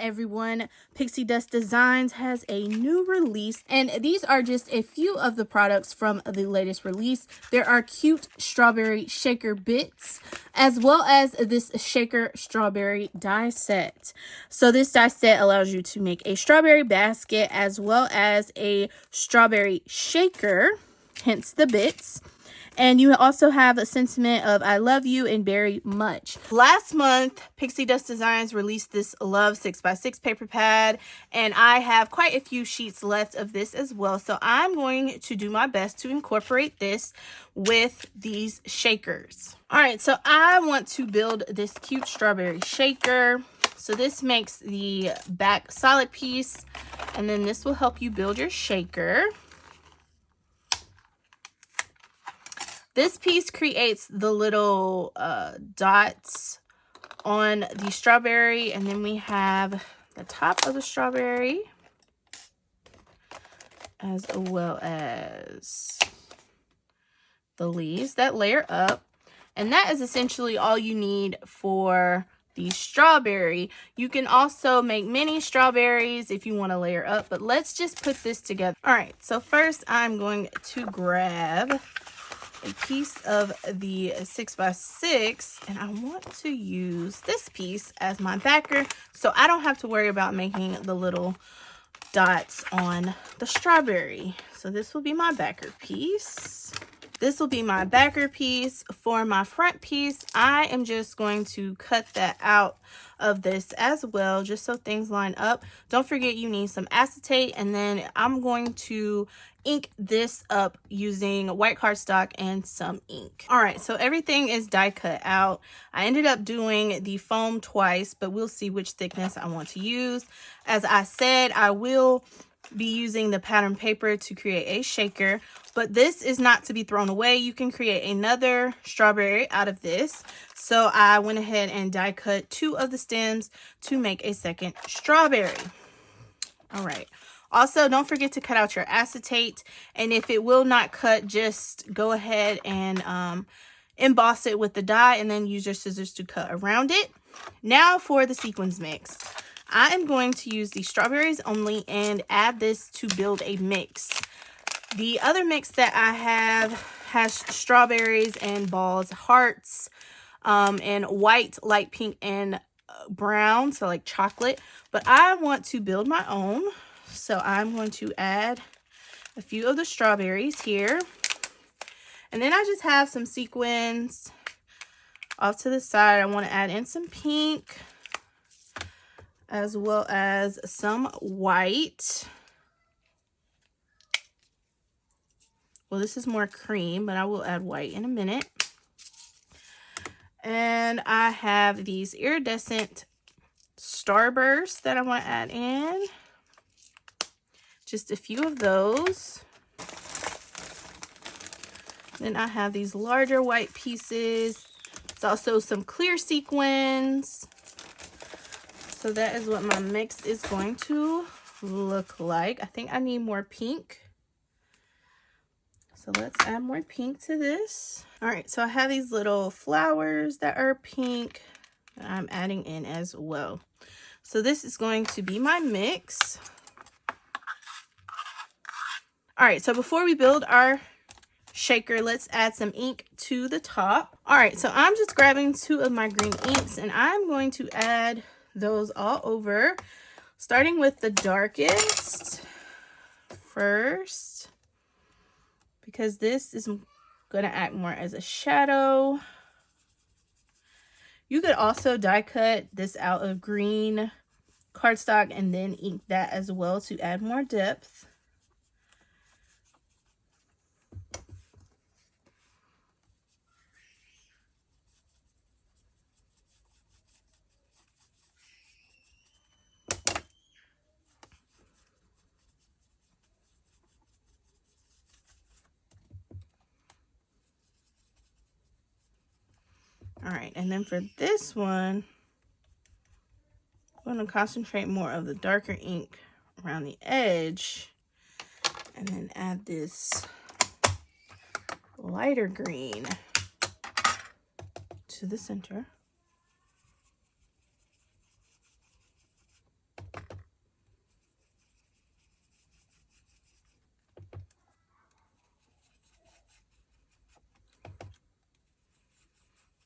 everyone, Pixie Dust Designs has a new release, and these are just a few of the products from the latest release. There are cute strawberry shaker bits, as well as this shaker strawberry die set. So this die set allows you to make a strawberry basket as well as a strawberry shaker, hence the bits. And you also have a sentiment of I love you and very much. Last month, Pixie Dust Designs released this Love 6x6 paper pad, and I have quite a few sheets left of this as well. So I'm going to do my best to incorporate this with these shakers. All right, so I want to build this cute strawberry shaker. So this makes the back solid piece, and then this will help you build your shaker. This piece creates the little dots on the strawberry, and then we have the top of the strawberry as well as the leaves that layer up. And that is essentially all you need for the strawberry. You can also make mini strawberries if you want to layer up, but let's just put this together. All right, so first I'm going to grab a piece of the 6x6, and I want to use this piece as my backer so I don't have to worry about making the little dots on the strawberry. So this will be my backer piece. This will be my backer piece. For my front piece, I am just going to cut that out of this as well, just so things line up. Don't forget you need some acetate, and then I'm going to ink this up using white cardstock and some ink. All right, so everything is die cut out. I ended up doing the foam twice, but we'll see which thickness I want to use. As I said, I will be using the pattern paper to create a shaker, but this is not to be thrown away. You can create another strawberry out of this. So I went ahead and die cut 2 of the stems to make a second strawberry. All right. Also, don't forget to cut out your acetate, and if it will not cut, just go ahead and emboss it with the die and then use your scissors to cut around it. Now for the sequins mix. I am going to use the strawberries only and add this to build a mix. The other mix that I have has strawberries and balls, hearts, and white, light pink, and brown, so like chocolate. But I want to build my own. So I'm going to add a few of the strawberries here. And then I just have some sequins off to the side. I want to add in some pink as well as some white. Well, this is more cream, but I will add white in a minute. And I have these iridescent starbursts that I want to add in. Just a few of those. Then I have these larger white pieces. It's also some clear sequins. So that is what my mix is going to look like. I think I need more pink. So let's add more pink to this. All right, so I have these little flowers that are pink that I'm adding in as well. So this is going to be my mix. All right, so before we build our shaker, let's add some ink to the top. All right, so I'm just grabbing 2 of my green inks, and I'm going to add those all over, starting with the darkest first, because this is going to act more as a shadow. You could also die cut this out of green cardstock and then ink that as well to add more depth. All right, and then for this one, I'm going to concentrate more of the darker ink around the edge and then add this lighter green to the center.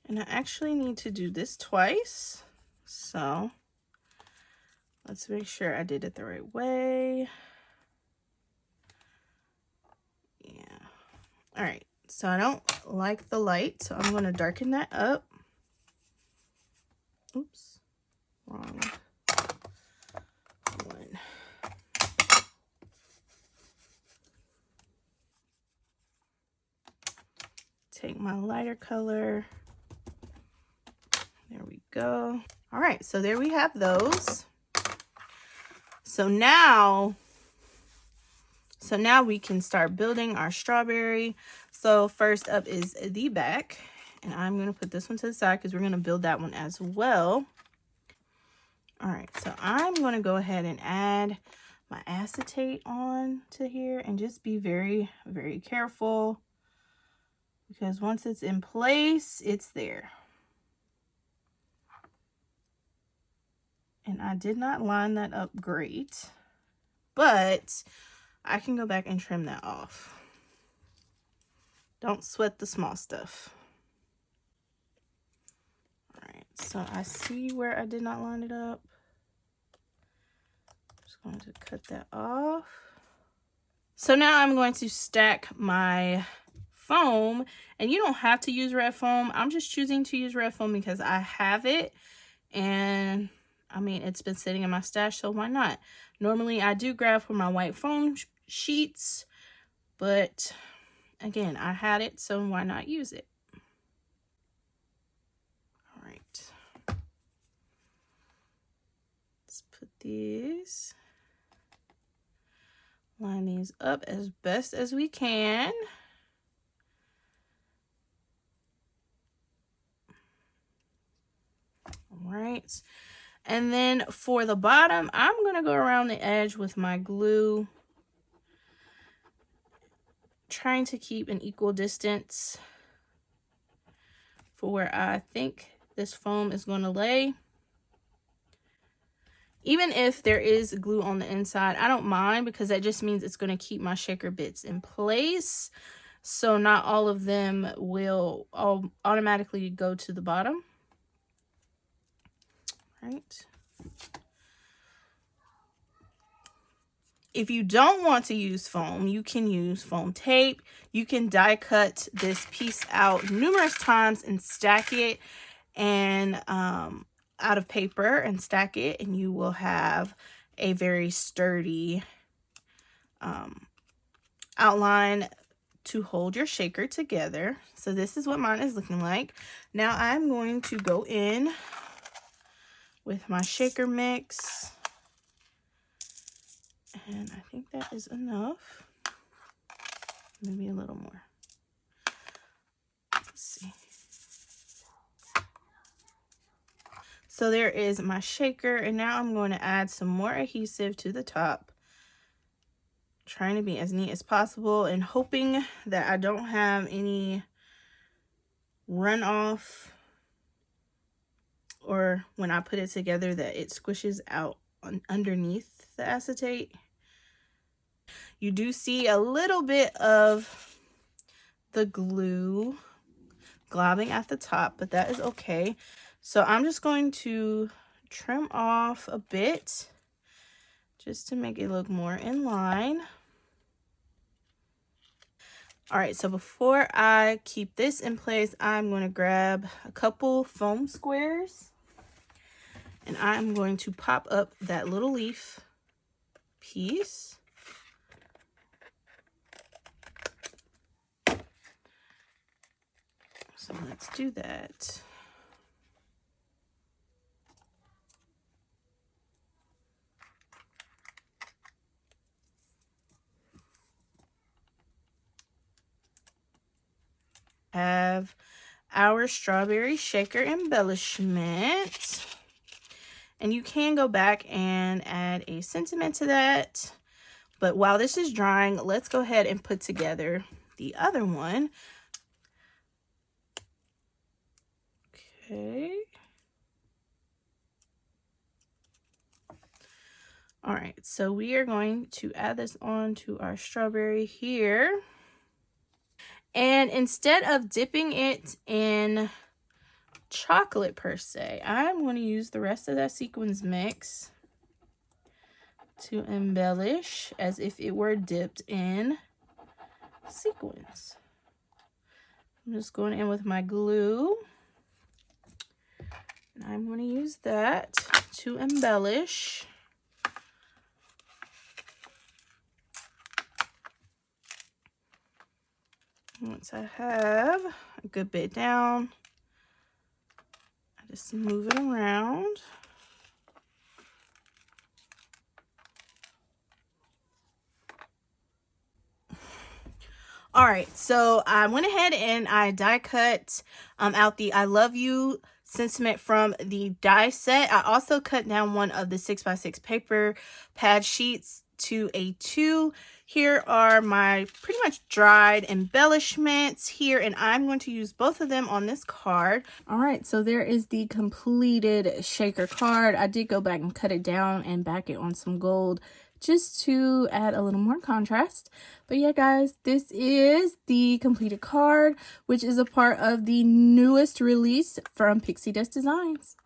And I actually need to do this twice. So let's make sure I did it the right way. Yeah. All right. So I don't like the light, so I'm going to darken that up. Oops. Wrong one. Take my lighter color. There we go. All right, so there we have those. So now we can start building our strawberry. So first up is the back, and I'm going to put this one to the side because we're going to build that one as well. All right, so I'm going to go ahead and add my acetate on to here and just be very, very careful because once it's in place, it's there. And I did not line that up great, but I can go back and trim that off. Don't sweat the small stuff. All right, so I see where I did not line it up. Just going to cut that off. So now I'm going to stack my foam, and you don't have to use red foam. I'm just choosing to use red foam because I have it, and I mean, it's been sitting in my stash, so why not? Normally I do grab for my white foam sheets, but again, I had it, so why not use it? All right. Let's put these, line these up as best as we can. All right. And then for the bottom, I'm going to go around the edge with my glue, trying to keep an equal distance for where I think this foam is going to lay. Even if there is glue on the inside, I don't mind because that just means it's going to keep my shaker bits in place. So not all of them will automatically go to the bottom. Right. If you don't want to use foam, you can use foam tape. You can die cut this piece out numerous times and stack it and out of paper and stack it, and you will have a very sturdy outline to hold your shaker together. So this is what mine is looking like. Now I'm going to go in with my shaker mix. And I think that is enough. Maybe a little more. Let's see. So there is my shaker, and now I'm going to add some more adhesive to the top. Trying to be as neat as possible and hoping that I don't have any runoff, or when I put it together that it squishes out underneath the acetate. You do see a little bit of the glue globbing at the top, but that is okay. So I'm just going to trim off a bit just to make it look more in line. All right, so before I keep this in place, I'm going to grab a couple foam squares and I'm going to pop up that little leaf piece. So let's do that. Have our strawberry shaker embellishment. And you can go back and add a sentiment to that. But while this is drying, let's go ahead and put together the other one. Okay. All right, so we are going to add this on to our strawberry here. And instead of dipping it in chocolate per se. I'm going to use the rest of that sequins mix to embellish as if it were dipped in sequins. I'm just going in with my glue. And I'm going to use that to embellish. Once I have a good bit down, I just move it around. All right, so I went ahead and I die cut out the I Love You sentiment from the die set. I also cut down one of the 6x6 paper pad sheets to a 2. Here are my pretty much dried embellishments here, and I'm going to use both of them on this card. All right, so there is the completed shaker card. I did go back and cut it down and back it on some gold just to add a little more contrast. But yeah, guys, this is the completed card, which is a part of the newest release from Pixi Designs.